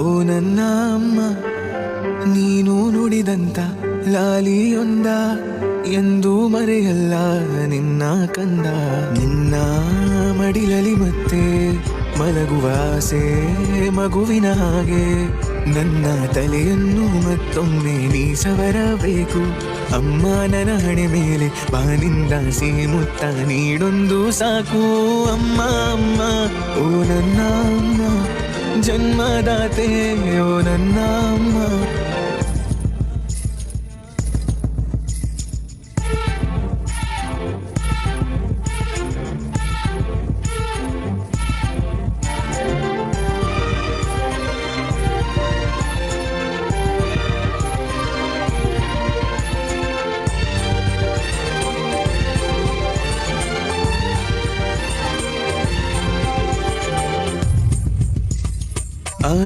ಓ ನನ್ನ ಅಮ್ಮ, ನೀನು ನುಡಿದಂತ ಲಾಲಿಯೊಂದ ಎಂದು ಮರೆಯಲ್ಲ ನಿನ್ನ ಕಂದ. ನಿನ್ನ ಮಡಿಲಲಿ ಮತ್ತೆ ಮಲಗುವ ಆಸೆ ಮಗುವಿನ ಹಾಗೆ. ನನ್ನ ತಲೆಯನ್ನು ಮತ್ತೊಮ್ಮೆ ನೀ ಸವರಬೇಕು ಅಮ್ಮ. ನನ್ನ ಹಣೆ ಮೇಲೆ ಬಾನಿಂದ ಮುತ್ತ ನೀಡೊಂದು ಸಾಕು ಅಮ್ಮ. ಅಮ್ಮ ಓ ನನ್ನ ಅಮ್ಮ, ಜನ್ಮದಾತೆ ಓ ನನ್ನ ಅಮ್ಮ.